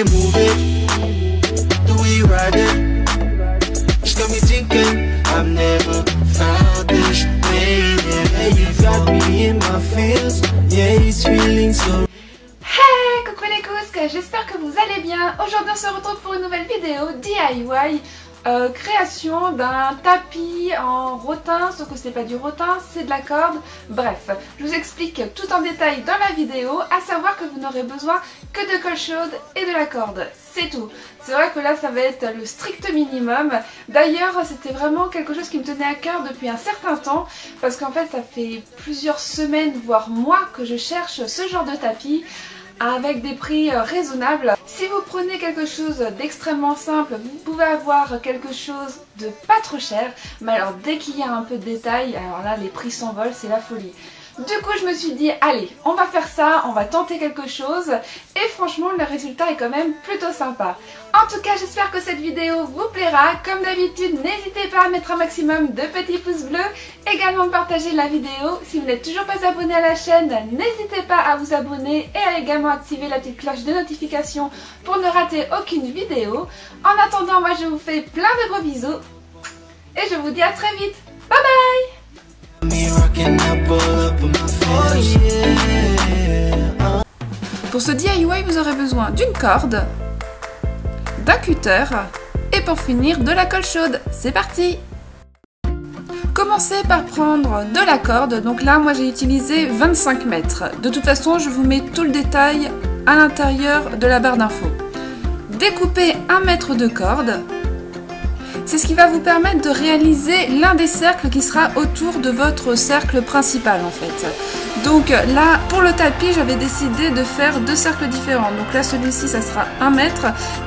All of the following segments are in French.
we move it? Do we ride it? It's got me thinking I've never felt this way. Yeah, you got me in my feels. Yeah, it's feeling so. Hey, coucou les cousques, j'espère que vous allez bien. Aujourd'hui on se retrouve pour une nouvelle vidéo DIY. Création d'un tapis en rotin, sauf que ce n'est pas du rotin, c'est de la corde. Bref, je vous explique tout en détail dans la vidéo, à savoir que vous n'aurez besoin que de colle chaude et de la corde, c'est tout. C'est vrai que là ça va être le strict minimum. D'ailleurs c'était vraiment quelque chose qui me tenait à cœur depuis un certain temps, parce qu'en fait ça fait plusieurs semaines voire mois que je cherche ce genre de tapis avec des prix raisonnables. Si vous prenez quelque chose d'extrêmement simple, vous pouvez avoir quelque chose de pas trop cher, mais alors dès qu'il y a un peu de détail, alors là les prix s'envolent, c'est la folie. Du coup je me suis dit allez, on va faire ça, on va tenter quelque chose, et franchement le résultat est quand même plutôt sympa. En tout cas j'espère que cette vidéo vous plaira. Comme d'habitude n'hésitez pas à mettre un maximum de petits pouces bleus, également de partager la vidéo. Si vous n'êtes toujours pas abonné à la chaîne, n'hésitez pas à vous abonner et à également activer la petite cloche de notification pour ne rater aucune vidéo. En attendant, moi je vous fais plein de gros bisous et je vous dis à très vite. Bye bye. Pour ce DIY, vous aurez besoin d'une corde, d'un cutter et pour finir de la colle chaude. C'est parti! Commencez par prendre de la corde. Donc là, moi j'ai utilisé 25 mètres. De toute façon, je vous mets tout le détail à l'intérieur de la barre d'infos. Découpez 1 mètre de corde. C'est ce qui va vous permettre de réaliser l'un des cercles qui sera autour de votre cercle principal en fait. Donc là, pour le tapis, j'avais décidé de faire 2 cercles différents. Donc là, celui-ci, ça sera 1 mètre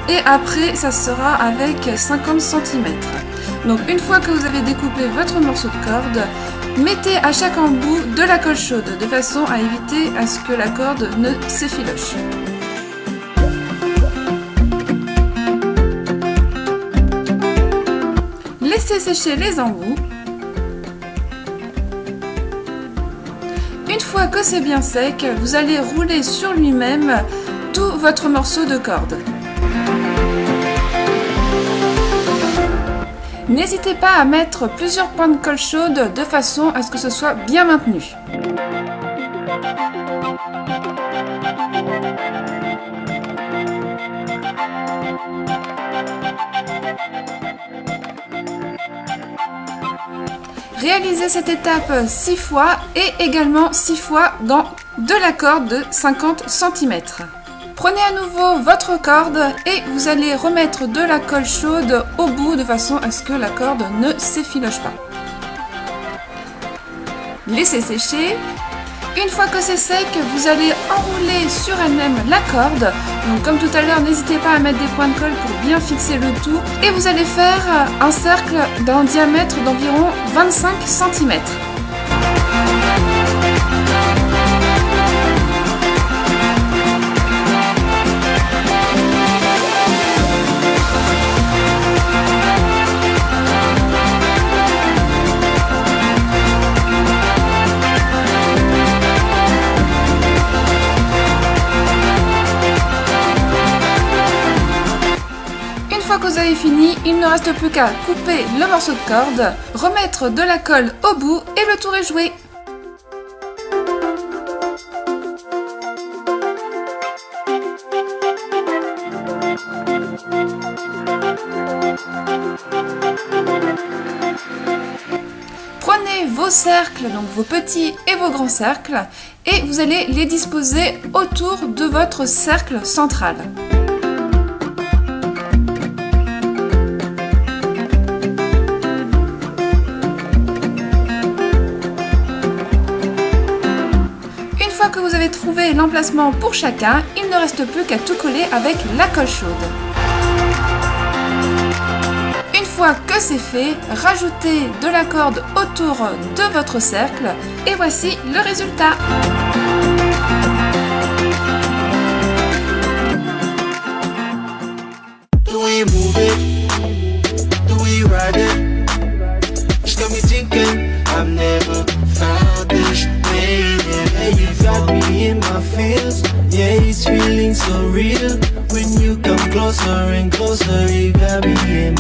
et après, ça sera avec 50 cm. Donc une fois que vous avez découpé votre morceau de corde, mettez à chaque embout de la colle chaude de façon à éviter à ce que la corde ne s'effiloche. Laissez sécher les embouts. Une fois que c'est bien sec, vous allez rouler sur lui-même tout votre morceau de corde. N'hésitez pas à mettre plusieurs points de colle chaude de façon à ce que ce soit bien maintenu. Réalisez cette étape 6 fois et également 6 fois dans de la corde de 50 cm. Prenez à nouveau votre corde et vous allez remettre de la colle chaude au bout de façon à ce que la corde ne s'effiloche pas. Laissez sécher. Une fois que c'est sec, vous allez enrouler sur elle-même la corde. Donc comme tout à l'heure, n'hésitez pas à mettre des points de colle pour bien fixer le tout. Et vous allez faire un cercle d'un diamètre d'environ 25 cm. Une fois que vous avez fini, il ne reste plus qu'à couper le morceau de corde, remettre de la colle au bout et le tour est joué. Prenez vos cercles, donc vos petits et vos grands cercles, et vous allez les disposer autour de votre cercle central. Que vous avez trouvé l'emplacement pour chacun, il ne reste plus qu'à tout coller avec la colle chaude. Une fois que c'est fait, rajoutez de la corde autour de votre cercle et voici le résultat. Do we move it? Do we ride it? It's got me thinking I've never felt this way. Yeah, you got me in my feels. Yeah, it's feeling so real. When you come closer and closer, you got me in